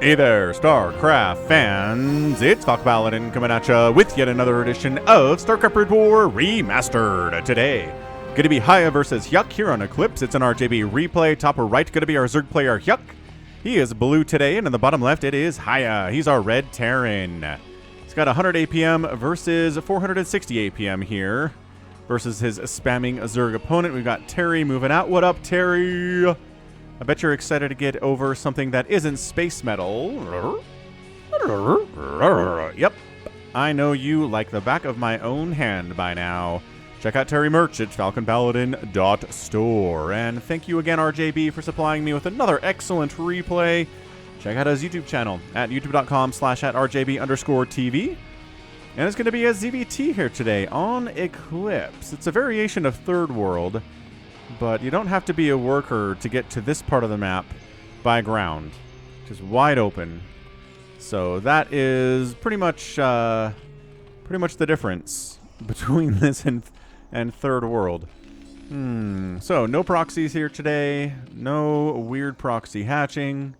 Hey there, StarCraft fans! It's Paladin coming at ya with yet another edition of StarCraft Brood War Remastered. Today, gonna be Hiya versus HyuK here on Eclipse. It's an RJB replay. Top right, gonna be our Zerg player HyuK. He is blue today, and in the bottom left, it is Hiya. He's our red Terran. He's got 100 APM versus 460 APM here versus his spamming Zerg opponent. We've got Terry moving out. What up, Terry? I bet you're excited to get over something that isn't space metal. Yep, I know you like the back of my own hand by now. Check out Terry merch at falconpaladin.store. And thank you again, RJB, for supplying me with another excellent replay. Check out his YouTube channel at youtube.com/@RJB_TV. And it's going to be a ZVT here today on Eclipse. It's a variation of Third World, but you don't have to be a worker to get to this part of the map by ground, which is wide open. So that is pretty much the difference between this and Third World. So no proxies here today, no weird proxy hatching,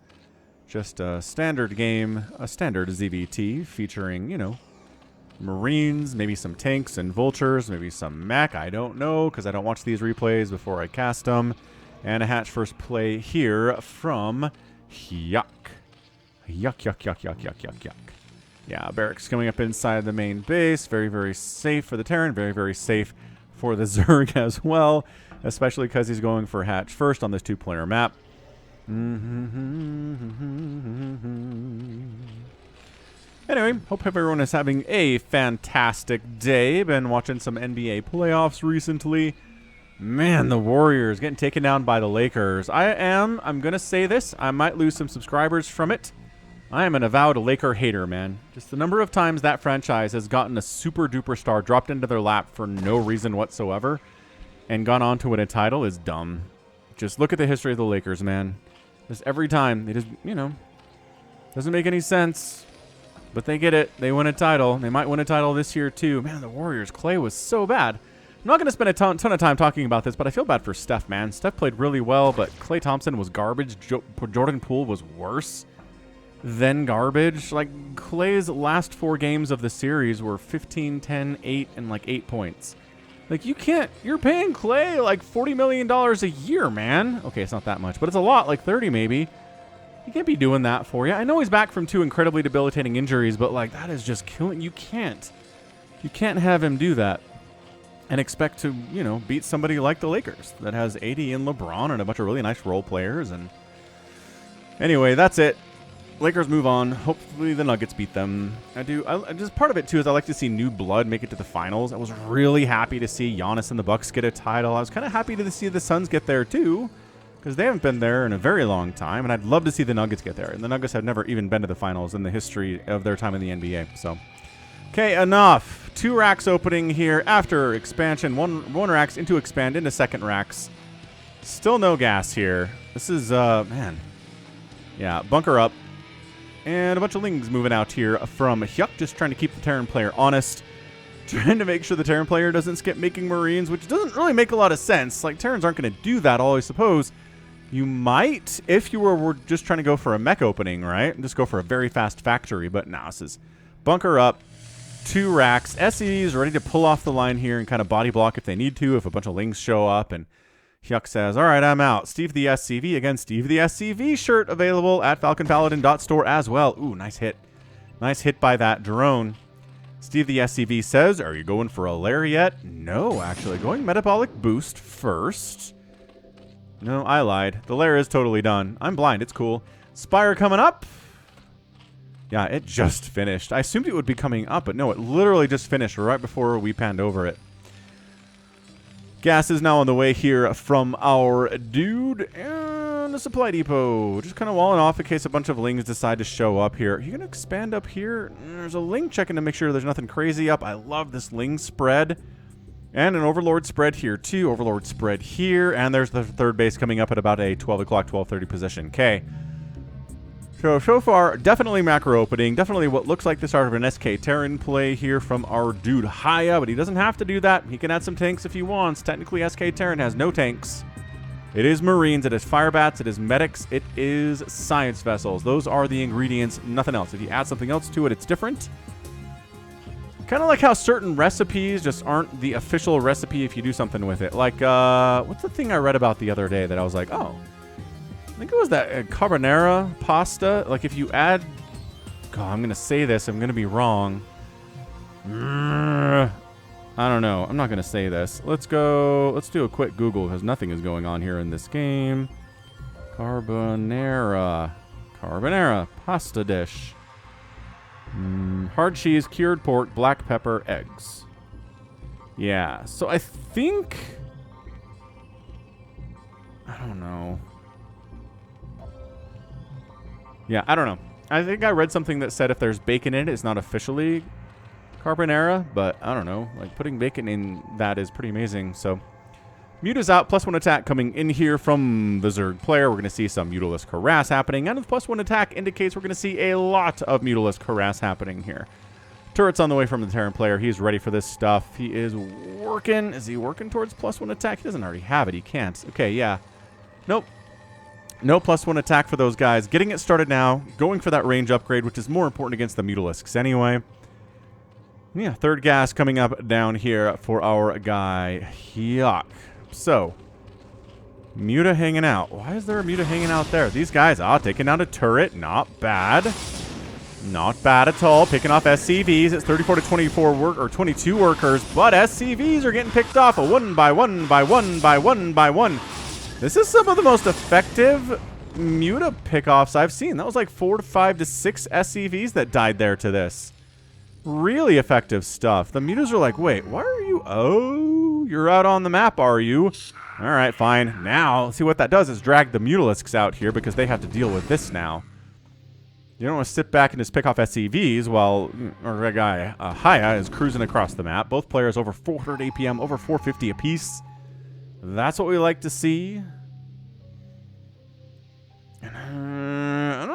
just a standard game, a standard ZVT featuring, you know, Marines, maybe some tanks and vultures, maybe some mech, I don't know, because I don't watch these replays before I cast them. And a hatch first play here from HyuK. HyuK. Yeah, barracks coming up inside the main base. Very, very safe for the Terran. Very, very safe for the Zerg as well, especially because he's going for hatch first on this two-player map. Anyway, hope everyone is having a fantastic day. Been watching some NBA playoffs recently. Man, the Warriors getting taken down by the Lakers. I'm going to say this. I might lose some subscribers from it. I am an avowed Laker hater, man. Just the number of times that franchise has gotten a super duper star dropped into their lap for no reason whatsoever and gone on to win a title is dumb. Just look at the history of the Lakers, man. Just every time, they just, you know, doesn't make any sense. But they get it. They win a title. They might win a title this year, too. Man, the Warriors. Clay was so bad. I'm not going to spend a ton of time talking about this, but I feel bad for Steph, man. Steph played really well, but Klay Thompson was garbage. Jordan Poole was worse than garbage. Like, Klay's last 4 games of the series were 15, 10, 8, and like 8 points. Like, you can't... You're paying Klay like $40 million a year, man. Okay, it's not that much, but it's a lot. Like 30 maybe. He can't be doing that for you. I know he's back from 2 incredibly debilitating injuries, but like that is just killing. You can't have him do that and expect to, you know, beat somebody like the Lakers that has AD and LeBron and a bunch of really nice role players. And anyway, that's it. Lakers move on. Hopefully the Nuggets beat them. Just part of it too is I like to see new blood make it to the finals. I was really happy to see Giannis and the Bucks get a title. I was kind of happy to see the Suns get there too, because they haven't been there in a very long time, and I'd love to see the Nuggets get there. And the Nuggets have never even been to the finals in the history of their time in the NBA. So, okay, enough. 2 racks opening here after expansion. One racks into expand into second racks. Still no gas here. This is, man. Yeah, bunker up. And a bunch of lings moving out here from HyuK, just trying to keep the Terran player honest. Trying to make sure the Terran player doesn't skip making Marines, which doesn't really make a lot of sense. Like, Terrans aren't going to do that, all I suppose. You might, if you were just trying to go for a mech opening, right? Just go for a very fast factory. But nah, this is bunker up, 2 racks. SEs ready to pull off the line here and kind of body block if they need to, if a bunch of lings show up. And HyuK says, all right, I'm out. Steve the SCV. Again, Steve the SCV shirt available at falconpaladin.store as well. Ooh, nice hit. Nice hit by that drone. Steve the SCV says, are you going for a lair yet? No, actually. Going metabolic boost first. No, I lied. The lair is totally done. I'm blind. It's cool. Spire coming up. Yeah, it just finished. I assumed it would be coming up, but no, it literally just finished right before we panned over it. Gas is now on the way here from our dude and the supply depot. Just kind of walling off in case a bunch of lings decide to show up here. Are you going to expand up here? There's a ling checking to make sure there's nothing crazy up. I love this ling spread. And an Overlord spread here, too. Overlord spread here. And there's the third base coming up at about a 12 o'clock, 12:30 position. Okay. So far, definitely macro opening. Definitely what looks like the start of an SK Terran play here from our dude Hiya. But he doesn't have to do that. He can add some tanks if he wants. Technically, SK Terran has no tanks. It is Marines, it is Fire Bats, it is Medics, it is Science Vessels. Those are the ingredients, nothing else. If you add something else to it, it's different. Kind of like how certain recipes just aren't the official recipe if you do something with it. Like, what's the thing I read about the other day that I was like, oh, I think it was that carbonara pasta. Like, if you add, God, I'm going to say this, I'm going to be wrong. I don't know. I'm not going to say this. Let's do a quick Google because nothing is going on here in this game. Carbonara pasta dish. Hard cheese, cured pork, black pepper, eggs. Yeah, so I think... I don't know. Yeah, I don't know. I think I read something that said if there's bacon in it, it's not officially carbonara, but I don't know. Like, putting bacon in that is pretty amazing, so... Muta's out, +1 attack coming in here from the Zerg player. We're going to see some Mutalisk harass happening, and the +1 attack indicates we're going to see a lot of Mutalisk harass happening here. Turret's on the way from the Terran player. He's ready for this stuff. He is working. Is he working towards +1 attack? He doesn't already have it. He can't. Okay, yeah. Nope. No +1 attack for those guys. Getting it started now. Going for that range upgrade, which is more important against the Mutalisks anyway. Yeah, third gas coming up down here for our guy, HyuK. So, Muta hanging out. Why is there a Muta hanging out there? These guys, taking out a turret. Not bad. Not bad at all. Picking off SCVs. It's 34 to 24 or 22 workers, but SCVs are getting picked off one by one by one by one by one. This is some of the most effective Muta pickoffs I've seen. That was like 4 to 5 to 6 SCVs that died there to this. Really effective stuff. The Mutas are like, wait, why are you... Oh, you're out on the map, are you? All right, fine. Now, see what that does is drag the Mutalisks out here because they have to deal with this now. You don't want to sit back and just pick off SCVs while our guy, Hiya, is cruising across the map. Both players over 400 APM, over 450 apiece. That's what we like to see. I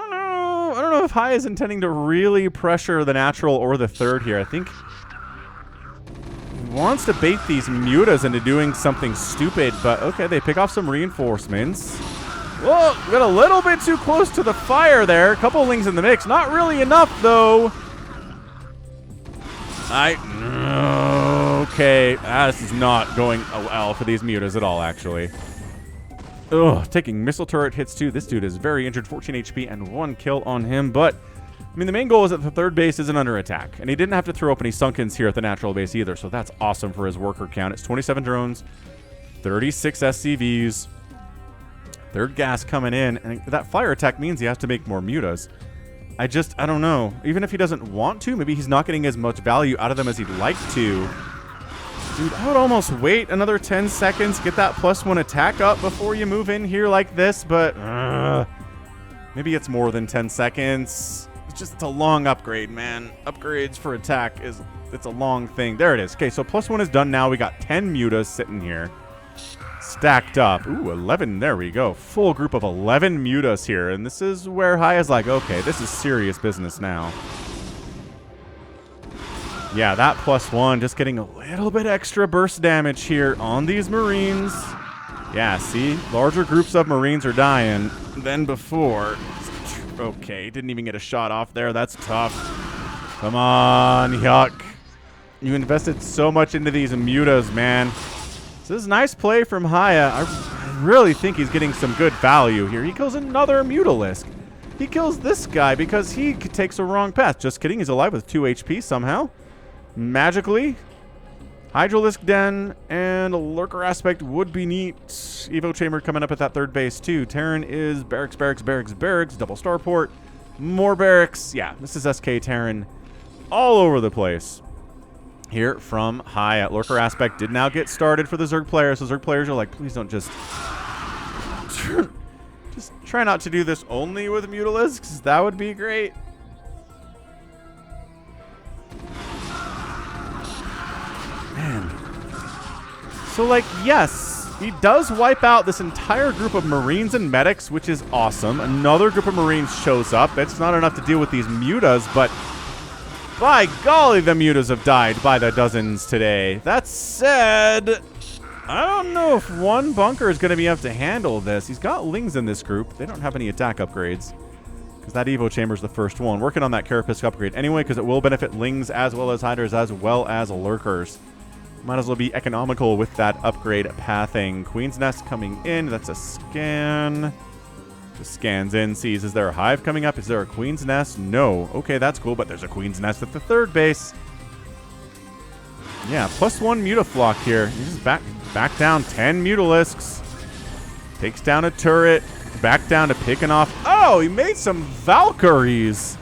don't know if Hiya is intending to really pressure the natural or the third here. I think he wants to bait these Mutas into doing something stupid, but okay, they pick off some reinforcements. Whoa, got a little bit too close to the fire there. A couple lings in the mix. Not really enough, though. Okay, this is not going well for these Mutas at all, actually. Ugh, taking missile turret hits too. This dude is very injured, 14 HP and 1 kill on him. But, I mean, the main goal is that the third base isn't under attack. And he didn't have to throw up any Sunkens here at the natural base either. So that's awesome for his worker count. It's 27 drones, 36 SCVs. Third gas coming in. And that fire attack means he has to make more Mutas. I don't know. Even if he doesn't want to, maybe he's not getting as much value out of them as he'd like to. Dude, I would almost wait another 10 seconds, get that +1 attack up before you move in here like this, but maybe it's more than 10 seconds. It's a long upgrade, man. Upgrades for attack it's a long thing. There it is. Okay, so +1 is done now. We got 10 Mutas sitting here. Stacked up. Ooh, 11. There we go. Full group of 11 Mutas here. And this is where Hiya's like, okay, this is serious business now. Yeah, that +1, just getting a little bit extra burst damage here on these Marines. Yeah, see? Larger groups of Marines are dying than before. Okay, didn't even get a shot off there. That's tough. Come on, HyuK. You invested so much into these Mutas, man. So this is nice play from Hiya. I really think he's getting some good value here. He kills another Mutalisk. He kills this guy because he takes a wrong path. Just kidding, he's alive with 2 HP somehow. Magically. Hydralisk Den and a Lurker Aspect would be neat. Evo Chamber coming up at that third base too. Terran is barracks, barracks, barracks, barracks. Double starport. More barracks. Yeah, this is SK Terran all over the place. Here from Hiya. Lurker Aspect did now get started for the Zerg players. So Zerg players are like, please don't just try not to do this only with Mutalisks. That would be great. Man. So, like, yes, he does wipe out this entire group of Marines and Medics, which is awesome. Another group of Marines shows up. It's not enough to deal with these Mutas, but by golly, the Mutas have died by the dozens today. That said, I don't know if one bunker is going to be able to handle this. He's got Lings in this group. They don't have any attack upgrades. Because that Evo Chamber's the first one. Working on that Carapace upgrade anyway, because it will benefit Lings as well as Hiders as well as Lurkers. Might as well be economical with that upgrade pathing. Queen's Nest coming in. That's a scan. Just scans in, sees, is there a hive coming up? Is there a Queen's Nest? No. Okay, that's cool, but there's a Queen's Nest at the third base. Yeah, +1 Mutaflock here. He just back down 10 Mutalisks. Takes down a turret. Back down to picking off. Oh, he made some Valkyries.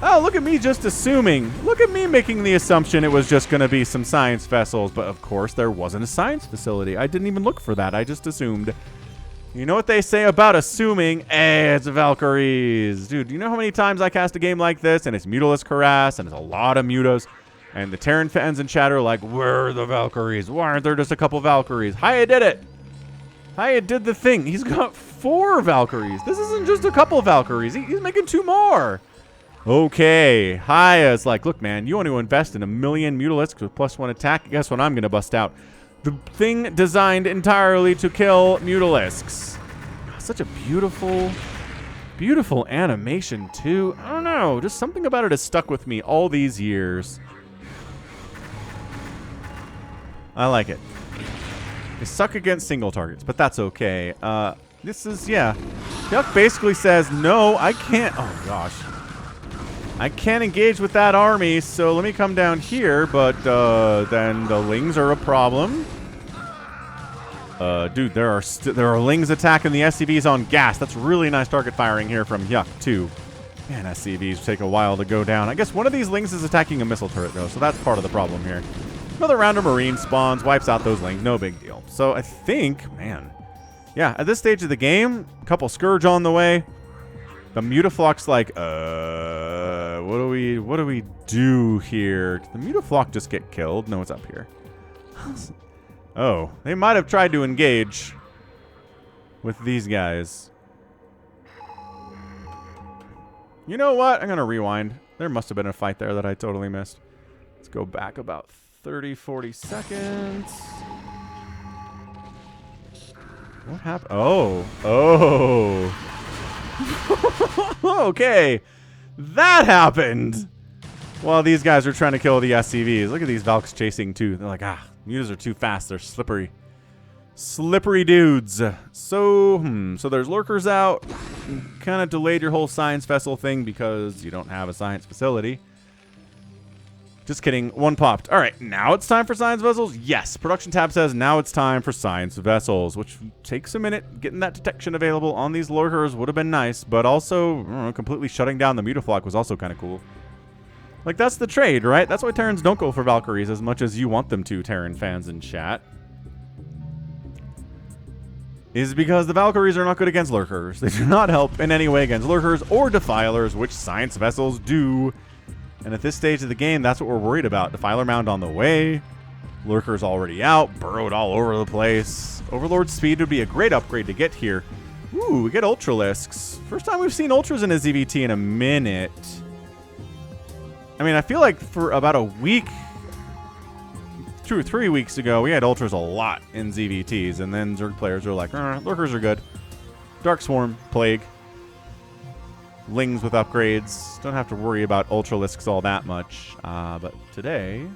Oh, look at me just assuming. Look at me making the assumption it was just going to be some science vessels. But of course, there wasn't a science facility. I didn't even look for that. I just assumed. You know what they say about assuming? Hey, it's Valkyries. Dude, you know how many times I cast a game like this and it's Mutalisk harass and it's a lot of Mutas? And the Terran fans in chat are like, where are the Valkyries? Why aren't there just a couple Valkyries? Hiya did it. Hiya did the thing. He's got 4 Valkyries. This isn't just a couple Valkyries. He's making 2 more. Okay. Hiya's like, look, man, you want to invest in 1 million Mutalisks with +1 attack? Guess what I'm going to bust out? The thing designed entirely to kill Mutalisks. Such a beautiful, beautiful animation, too. I don't know. Just something about it has stuck with me all these years. I like it. They suck against single targets, but that's okay. This is, yeah. HyuK basically says, no, I can't. Oh, gosh. I can't engage with that army, so let me come down here, but then the Lings are a problem. Dude, there are Lings attacking the SCVs on gas. That's really nice target firing here from HyuK, too. Man, SCVs take a while to go down. I guess one of these Lings is attacking a missile turret, though, so that's part of the problem here. Another round of Marine spawns, wipes out those Lings, no big deal. So I think, man, yeah, at this stage of the game, a couple Scourge on the way. The Mutaflock's like, what do we do here? Did the Mutaflock just get killed? No, it's up here. Oh, they might have tried to engage with these guys. You know what? I'm going to rewind. There must have been a fight there that I totally missed. Let's go back about 30, 40 seconds. What happened? Oh. Okay. That happened. While these guys are trying to kill the SCVs. Look at these Valks chasing too. They're like, mutas are too fast. They're slippery. Slippery dudes. So there's Lurkers out. Kind of delayed your whole science vessel thing because you don't have a science facility. Just kidding. One popped. All right, now it's time for science vessels? Yes. Production tab says now it's time for science vessels, which takes a minute. Getting that detection available on these Lurkers would have been nice, but also, I don't know, completely shutting down the Mutaflock was also kind of cool. Like, that's the trade, right? That's why Terrans don't go for Valkyries as much as you want them to, Terran fans in chat. Is because the Valkyries are not good against Lurkers. They do not help in any way against Lurkers or Defilers, which science vessels do. And at this stage of the game, that's what we're worried about. Defiler Mound on the way. Lurkers already out. Burrowed all over the place. Overlord Speed would be a great upgrade to get here. Ooh, we get Ultralisks. First time we've seen Ultras in a ZVT in a minute. I mean, I feel like for about a week, 2 or 3 weeks ago, we had Ultras a lot in ZVTs. And then Zerg players were like, Lurkers are good. Dark Swarm, Plague. Lings with upgrades. Don't have to worry about Ultralisks all that much. But today,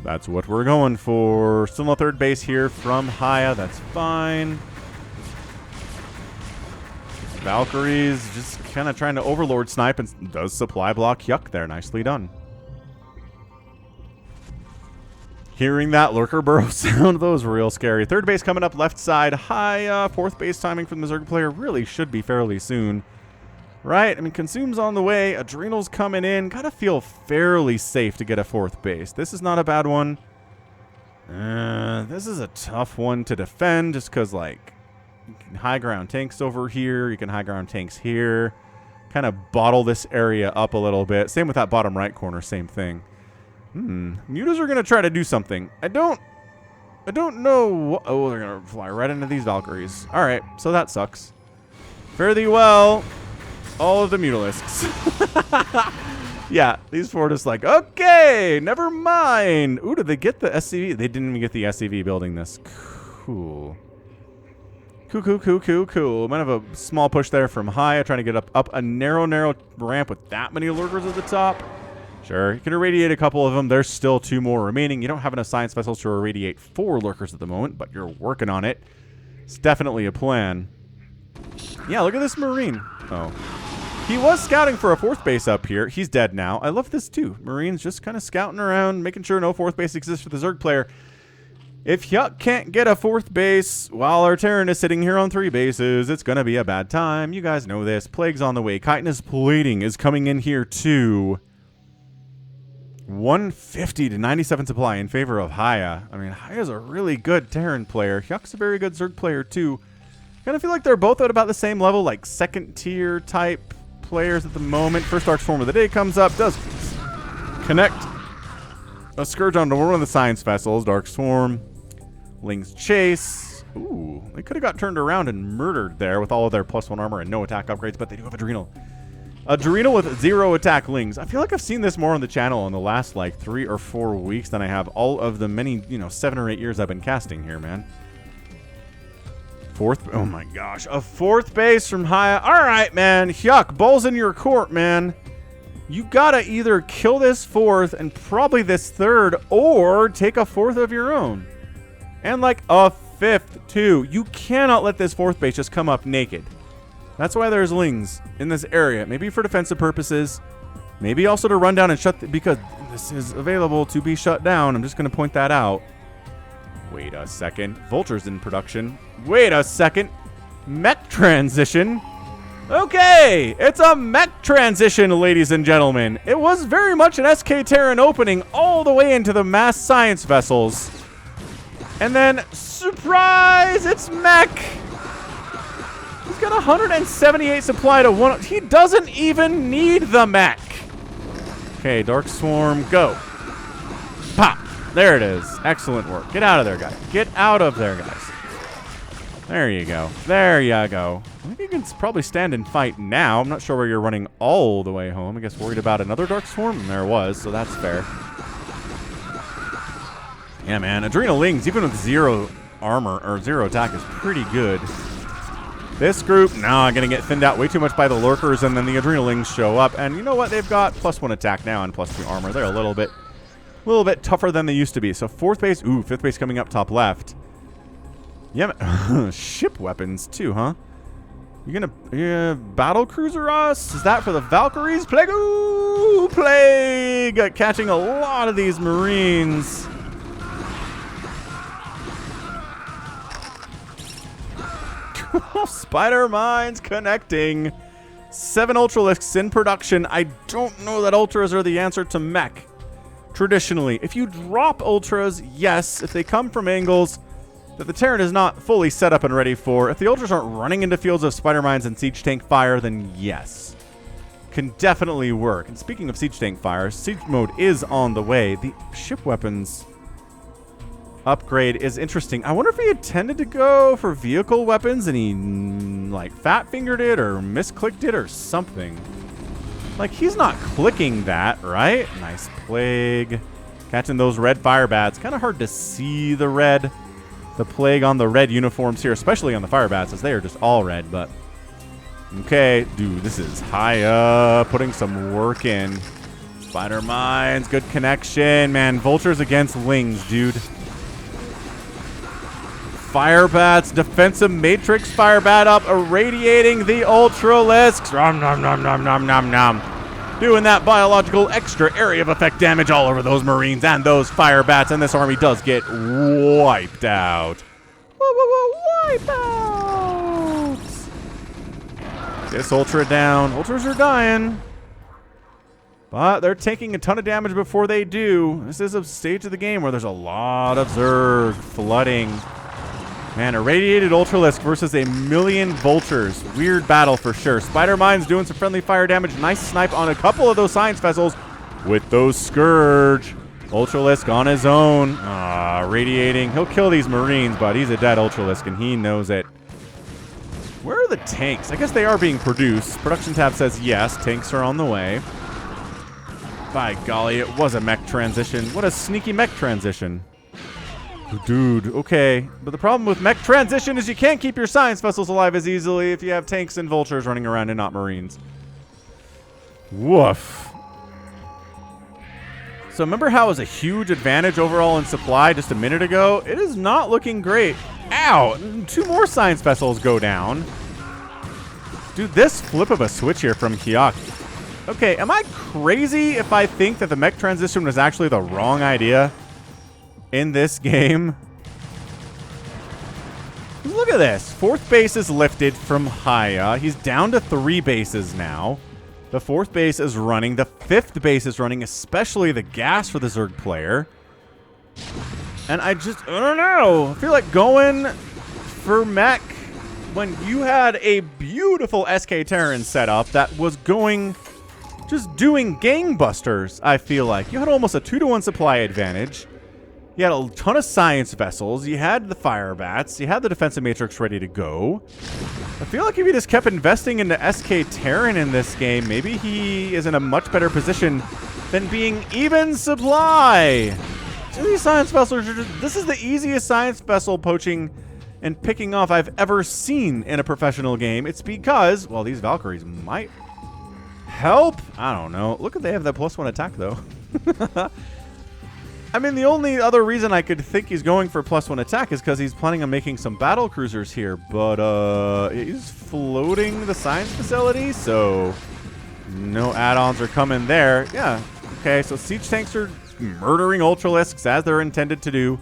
that's what we're going for. Still no third base here from Hiya. That's fine. Valkyries just kind of trying to Overlord snipe and does supply block HyuK there. Nicely done. Hearing that Lurker burrow sound, that was real scary. Third base coming up left side. Hiya. Fourth base timing from the Zerg player really should be fairly soon. Right? I mean, Consume's on the way. Adrenal's coming in. Gotta feel fairly safe to get a fourth base. This is not a bad one. This is a tough one to defend just because, like, you can high ground tanks over here. You can high ground tanks here. Kind of bottle this area up a little bit. Same with that bottom right corner. Same thing. Mutas are going to try to do something. I don't know. Oh, they're going to fly right into these Valkyries. All right. So that sucks. Fare thee well. All of the Mutalisks. Yeah, these four just like, okay, never mind. Ooh, did they get the SCV? They didn't even get the SCV building this. Cool. Cool. Might have a small push there from Hiya, trying to get up a narrow ramp with that many lurkers at the top. Sure, you can irradiate a couple of them. There's still 2 more remaining. You don't have enough science vessels to irradiate 4 lurkers at the moment, but you're working on it. It's definitely a plan. Yeah, look at this Marine. Oh. He was scouting for a 4th base up here. He's dead now. I love this too. Marines just kind of scouting around, making sure no 4th base exists for the Zerg player. If HyuK can't get a 4th base while our Terran is sitting here on 3 bases, it's going to be a bad time. You guys know this. Plague's on the way. Chitinous plating is coming in here too. 150 to 97 supply in favor of Hiya. I mean, Hiya's a really good Terran player. HyuK's a very good Zerg player too. Kind of feel like they're both at about the same level, like 2nd tier type players at the moment. First Dark Swarm of the day comes up, does connect a Scourge onto one of the science vessels. Dark Swarm, Ling's Chase. Ooh, they could have got turned around and murdered there with all of their +1 armor and no attack upgrades, but they do have Adrenal. Adrenal with 0 attack Lings. I feel like I've seen this more on the channel in the last like 3 or 4 weeks than I have all of the many, 7 or 8 years I've been casting here, man. 4th, oh my gosh, a 4th base from Hiya. All right, man, HyuK, ball's in your court, man. You gotta either kill this 4th and probably this 3rd, or take a 4th of your own. And like a 5th too. You cannot let this 4th base just come up naked. That's why there's Lings in this area. Maybe for defensive purposes. Maybe also to run down and shut, because this is available to be shut down. I'm just gonna point that out. Wait a second. Vultures in production. Wait a second. Mech transition. Okay, it's a mech transition, ladies and gentlemen. It was very much an SK Terran opening all the way into the mass science vessels. And then, surprise, it's mech. He's got 178 supply to 1. He doesn't even need the mech. Okay, Dark Swarm, go. Pop. There it is. Excellent work. Get out of there, guys. Get out of there, guys. There you go. There you go. I think you can probably stand and fight now. I'm not sure where you're running all the way home. I guess worried about another Dark Swarm? And there was, so that's fair. Yeah, man. Adrenal Lings, even with 0 armor, or 0 attack, is pretty good. This group, nah, gonna get thinned out way too much by the lurkers, and then the Adrenal Lings show up. And you know what? They've got +1 attack now and +2 armor. They're a little bit tougher than they used to be. So 4th base, ooh, 5th base coming up top left. Yeah, ship weapons too, huh? You gonna battle cruiser us? Is that for the Valkyries? Plague, ooh, Plague, catching a lot of these Marines. Spider mines connecting. 7 Ultralisks in production. I don't know that Ultras are the answer to mech. Traditionally, if you drop Ultras, yes, if they come from angles that the Terran is not fully set up and ready for, if the Ultras aren't running into fields of spider mines and siege tank fire, then yes. Can definitely work. And speaking of siege tank fire, siege mode is on the way. The ship weapons upgrade is interesting. I wonder if he intended to go for vehicle weapons and he like fat fingered it or misclicked it or something. Like, he's not clicking that, right? Nice Plague. Catching those red fire bats. Kind of hard to see the red. The Plague on the red uniforms here, especially on the fire bats, as they are just all red, but... Okay, dude, this is Hiya putting some work in. Spider mines, good connection. Man, Vultures against Lings, dude. Fire bats, defensive matrix fire bat up, irradiating the Ultralisks. Nom nom nom nom nom nom nom. Doing that biological extra area of effect damage all over those Marines and those fire bats, and this army does get wiped out. Wipe out. This Ultra down. Ultras are dying. But they're taking a ton of damage before they do. This is a stage of the game where there's a lot of Zerg flooding. Man, irradiated Ultralisk versus a million Vultures. Weird battle for sure. Spider Mine's doing some friendly fire damage. Nice snipe on a couple of those science vessels with those Scourge. Ultralisk on his own. Radiating. He'll kill these Marines, but he's a dead Ultralisk, and he knows it. Where are the tanks? I guess they are being produced. Production tab says yes. Tanks are on the way. By golly, it was a mech transition. What a sneaky mech transition. Dude, okay. But the problem with mech transition is you can't keep your science vessels alive as easily if you have tanks and vultures running around and not marines. Woof. So remember how it was a huge advantage overall in supply just a minute ago? It is not looking great. Ow! 2 more science vessels go down. Dude, this flip of a switch here from HyuK. Okay, am I crazy if I think that the mech transition was actually the wrong idea in this game? Look at this. 4th base is lifted from Hiya. He's down to 3 bases now. The 4th base is running. The 5th base is running, especially the gas for the Zerg player. And I don't know. I feel like going for mech when you had a beautiful SK Terran setup that was going, just doing gangbusters, I feel like. You had almost a 2-to-1 supply advantage. You had a ton of science vessels. You had the fire bats. You had the defensive matrix ready to go. I feel like if you just kept investing into SK Terran in this game, maybe he is in a much better position than being even supply. So these science vessels are just, this is the easiest science vessel poaching and picking off I've ever seen in a professional game. It's because, well, these Valkyries might help. I don't know. Look at, they have that +1 attack though. I mean, the only other reason I could think he's going for +1 attack is because he's planning on making some battle cruisers here, but he's floating the science facility, so no add-ons are coming there. Yeah, okay, so siege tanks are murdering Ultralisks as they're intended to do.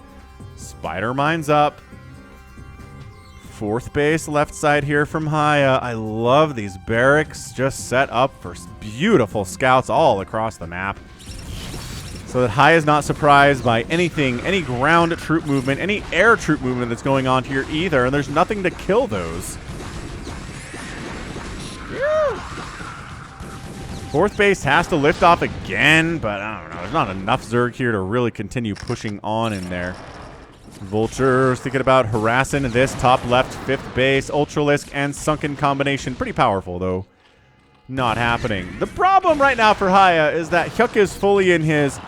Spider mines up. 4th base left side here from Hiya. I love these barracks just set up for beautiful scouts all across the map. So that Hiya is not surprised by anything, any ground troop movement, any air troop movement that's going on here either, and there's nothing to kill those. Yeah. 4th base has to lift off again, but I don't know. There's not enough Zerg here to really continue pushing on in there. Vultures thinking about harassing this top left 5th base. Ultralisk and Sunken combination. Pretty powerful, though. Not happening. The problem right now for Hiya is that HyuK is fully in his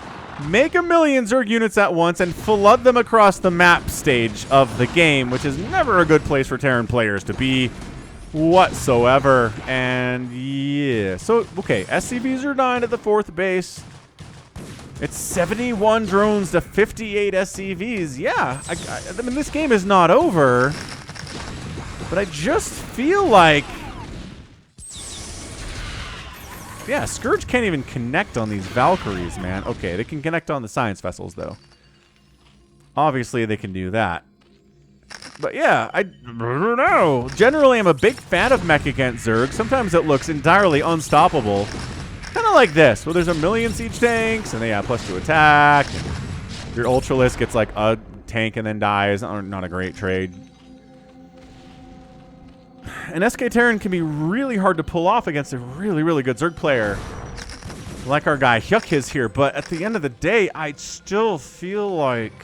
make a million Zerg units at once and flood them across the map stage of the game, which is never a good place for Terran players to be whatsoever. And yeah, so okay, SCVs are dying at the 4th base. It's 71 drones to 58 SCVs. Yeah, I mean, this game is not over, but I just feel like, yeah, Scourge can't even connect on these Valkyries, man. Okay, they can connect on the science vessels, though. Obviously, they can do that. But yeah, I don't know. Generally, I'm a big fan of mech against Zerg. Sometimes it looks entirely unstoppable. Kind of like this, where there's a million siege tanks, and they have +2 attack, and your Ultralisk gets like a tank and then dies. Not a great trade. And SK Terran can be really hard to pull off against a really, really good Zerg player like our guy HyuK is here. But at the end of the day, I still feel like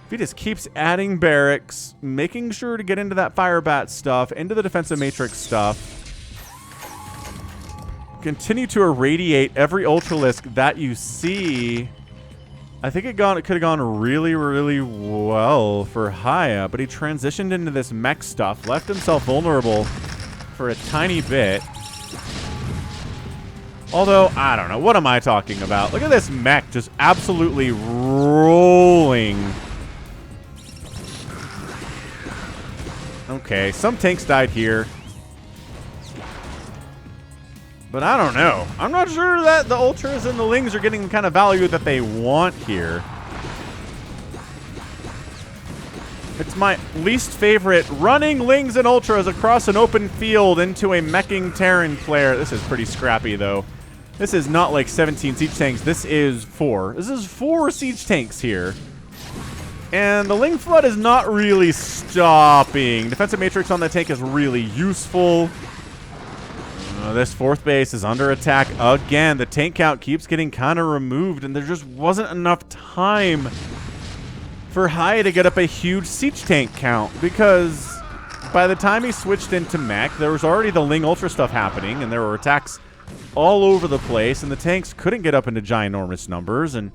if he just keeps adding barracks, making sure to get into that fire bat stuff, into the defensive matrix stuff, continue to irradiate every Ultralisk that you see, I think it could have gone really, really well for Hiya, but he transitioned into this mech stuff, left himself vulnerable for a tiny bit. Although, I don't know. What am I talking about? Look at this mech just absolutely rolling. Okay, some tanks died here. But I don't know. I'm not sure that the Ultras and the Lings are getting the kind of value that they want here. It's my least favorite. Running Lings and Ultras across an open field into a meching Terran player. This is pretty scrappy, though. This is not like 17 siege tanks. This is 4. This is 4 siege tanks here. And the Ling Flood is not really stopping. Defensive Matrix on that tank is really useful. This 4th base is under attack again. The tank count keeps getting kind of removed, and there just wasn't enough time for Hiya to get up a huge siege tank count, because by the time he switched into mech, there was already the Ling Ultra stuff happening, and there were attacks all over the place, and the tanks couldn't get up into ginormous numbers, and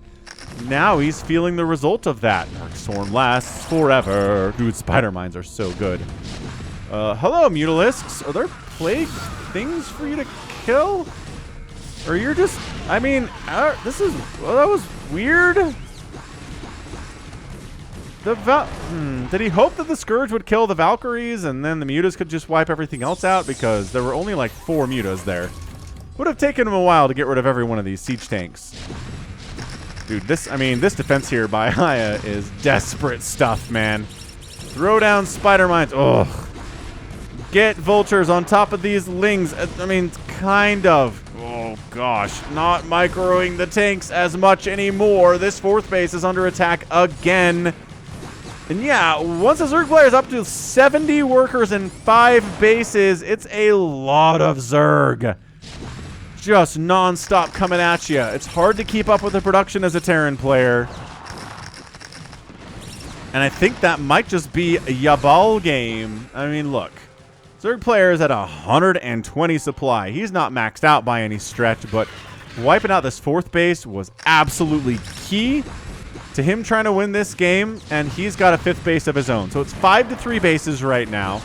now he's feeling the result of that. Dark Storm lasts forever. Dude, spider mines are so good. Hello, Mutalisks. Are there plague things for you to kill? Or you're just... I mean, this is... Well, that was weird. Did he hope that the Scourge would kill the Valkyries and then the Mutas could just wipe everything else out? Because there were only like 4 Mutas there. Would have taken him a while to get rid of every one of these siege tanks. Dude, this defense here by Hiya is desperate stuff, man. Throw down spider mines. Ugh. Get vultures on top of these lings. I mean, kind of. Oh, gosh. Not microing the tanks as much anymore. This 4th base is under attack again. And yeah, once a Zerg player is up to 70 workers and 5 bases, it's a lot of Zerg. Just non-stop coming at you. It's hard to keep up with the production as a Terran player. And I think that might just be a Yabal game. I mean, look. Zerg player is at 120 supply. He's not maxed out by any stretch, but wiping out this 4th base was absolutely key to him trying to win this game, and he's got a 5th base of his own. So it's 5-3 bases right now.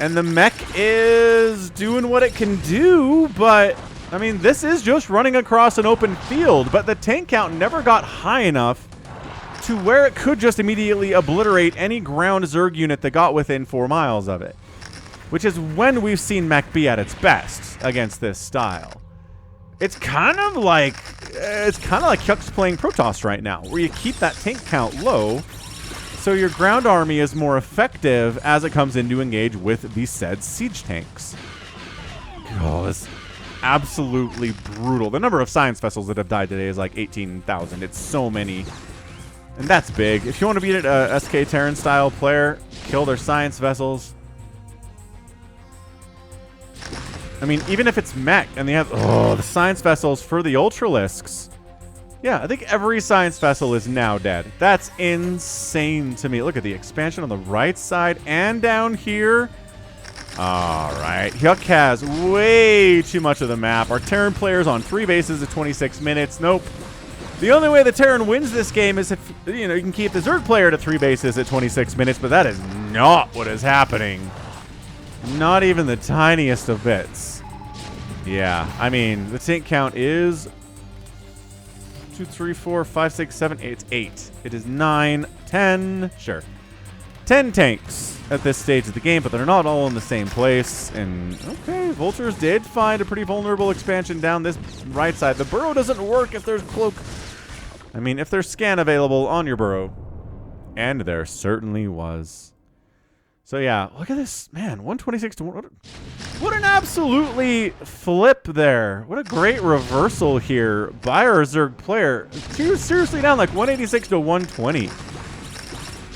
And the mech is doing what it can do, but, I mean, this is just running across an open field, but the tank count never got high enough to where it could just immediately obliterate any ground Zerg unit that got within 4 miles of it. Which is when we've seen mech be at its best against this style. It's kind of like HyuK's playing Protoss right now, where you keep that tank count low, so your ground army is more effective as it comes in to engage with the said siege tanks. Oh, this is absolutely brutal. The number of science vessels that have died today is like 18,000. It's so many. And that's big. If you want to beat a SK Terran style player, kill their science vessels. I mean, even if it's mech and they have the science vessels for the Ultralisks. Yeah, I think every science vessel is now dead. That's insane to me. Look at the expansion on the right side and down here. All right. HyuK has way too much of the map. Our Terran player's on 3 bases at 26 minutes. Nope. The only way the Terran wins this game is if, you know, you can keep the Zerg player to 3 bases at 26 minutes, but that is not what is happening. Not even the tiniest of bits. Yeah, I mean, the tank count is 2, 3, 4, 5, 6, 7, 8. It's 8. It is 9, 10. Sure. 10 tanks at this stage of the game, but they're not all in the same place. And, okay, Vultures did find a pretty vulnerable expansion down this right side. The burrow doesn't work if there's cloak. I mean, if there's scan available on your burrow. And there certainly was. So yeah, look at this, man, 126 to 1. What an absolutely flip there. What a great reversal here by our Zerg player. He was seriously down like 186 to 120.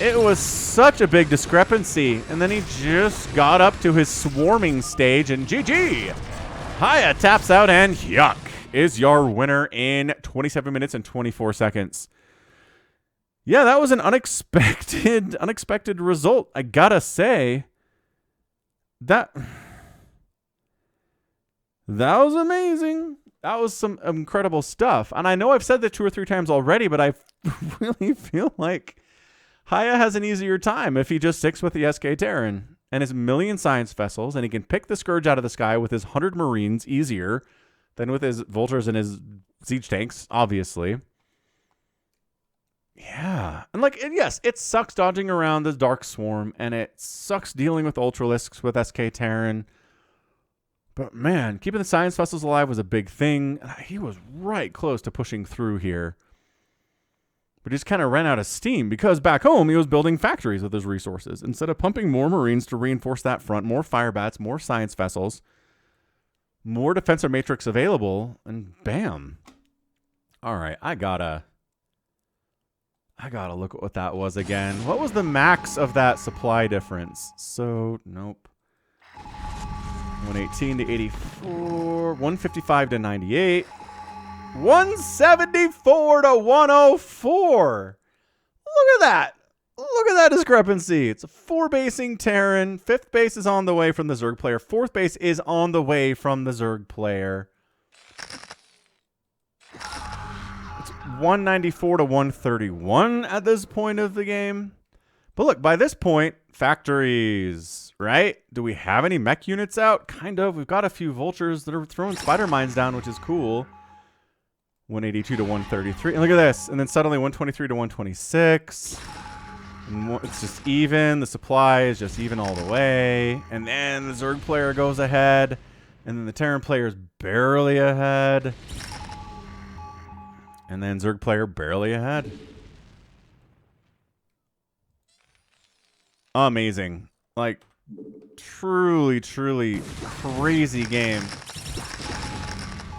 It was such a big discrepancy, and then he just got up to his swarming stage, and GG! Hiya taps out, and HyuK is your winner in 27 minutes and 24 seconds. Yeah, that was an unexpected result. I gotta say, that was amazing. That was some incredible stuff. And I know I've said that 2 or 3 times already, but I really feel like Hiya has an easier time if he just sticks with the SK Terran and his million science vessels, and he can pick the Scourge out of the sky with his 100 Marines easier than with his Vultures and his siege tanks, obviously. Yeah. And like, yes, it sucks dodging around the Dark Swarm, and it sucks dealing with Ultralisks with SK Terran. But man, keeping the science vessels alive was a big thing. He was right close to pushing through here. But he just kind of ran out of steam because back home he was building factories with his resources. Instead of pumping more Marines to reinforce that front, more Firebats, more science vessels, more defensor matrix available, and bam. All right, I gotta look at what that was again. What was the max of that supply difference? So, nope. 118 to 84. 155 to 98. 174 to 104. Look at that. Look at that discrepancy. It's a 4-basing Terran. 5th base is on the way from the Zerg player. 4th base is on the way from the Zerg player. It's 194 to 131 at this point of the game. But look, by this point, factories, right? Do we have any mech units out? Kind of. We've got a few vultures that are throwing spider mines down, which is cool. 182 to 133. And look at this. And then suddenly 123 to 126. And it's just even. The supply is just even all the way. And then the Zerg player goes ahead. And then the Terran player is barely ahead. And then Zerg player barely ahead. Amazing. Like, truly, truly crazy game.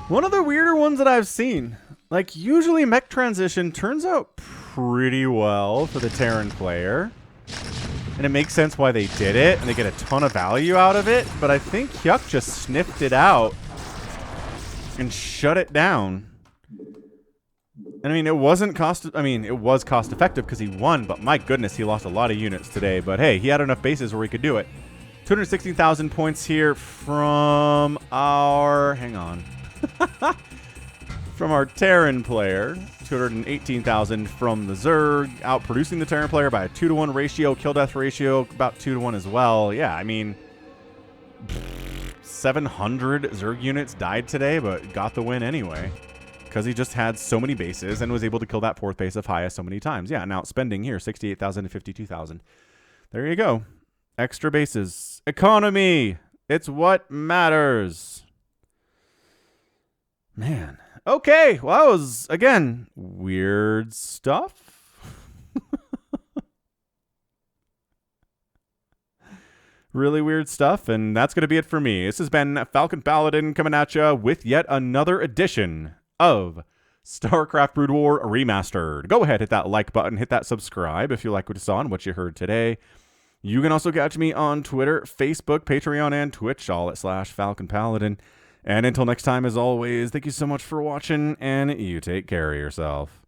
One of the weirder ones that I've seen. Like, usually mech transition turns out pretty well for the Terran player. And it makes sense why they did it, and they get a ton of value out of it. But I think HyuK just sniffed it out and shut it down. And I mean, it wasn't it was cost effective because he won, but my goodness, he lost a lot of units today. But hey, he had enough bases where he could do it. 216,000 points here from our, hang on, from our Terran player. 218,000 from the Zerg, outproducing the Terran player by a 2-to-1 ratio, kill death ratio about 2-to-1 as well. Yeah, I mean, 700 Zerg units died today, but got the win anyway. Because he just had so many bases and was able to kill that 4th base of Hiya so many times. Yeah, now spending here, 68,000 to 52,000. There you go. Extra bases. Economy. It's what matters. Man. Okay. Well, that was, again, weird stuff. Really weird stuff. And that's going to be it for me. This has been Falcon Paladin coming at you with yet another edition of StarCraft Brood War Remastered. Go ahead, hit that like button, hit that subscribe if you like what you saw and what you heard today. You can also catch me on Twitter, Facebook, Patreon, and Twitch, all at /Falcon Paladin. And until next time, as always, thank you so much for watching, and you take care of yourself.